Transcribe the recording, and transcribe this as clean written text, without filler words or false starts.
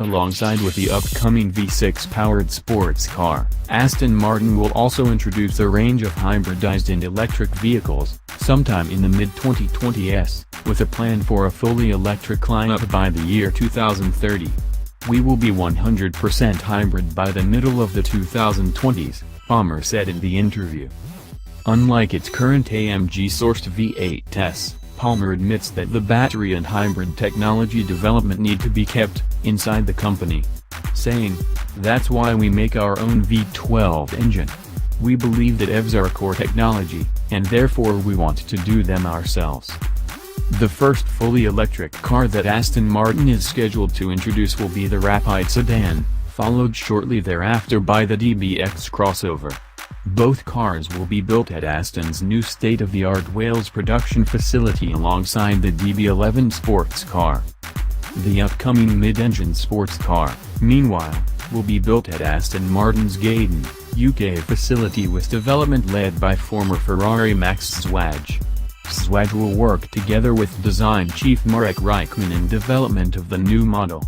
Alongside with the upcoming V6-powered sports car, Aston Martin will also introduce a range of hybridized and electric vehicles, sometime in the mid-2020s, with a plan for a fully electric lineup by the year 2030. "We will be 100% hybrid by the middle of the 2020s, Palmer said in the interview. Unlike its current AMG-sourced V8s, Palmer admits that the battery and hybrid technology development need to be kept inside the company, saying, "That's why we make our own V12 engine. We believe that EVs are core technology, and therefore we want to do them ourselves." The first fully electric car that Aston Martin is scheduled to introduce will be the Rapide sedan, followed shortly thereafter by the DBX crossover. Both cars will be built at Aston's new state-of-the-art Wales production facility alongside the DB11 sports car. The upcoming mid-engine sports car, meanwhile, will be built at Aston Martin's Gaydon, UK facility with development led by former Ferrari Max Szwaj. Szwaj will work together with design chief Marek Reichman in development of the new model.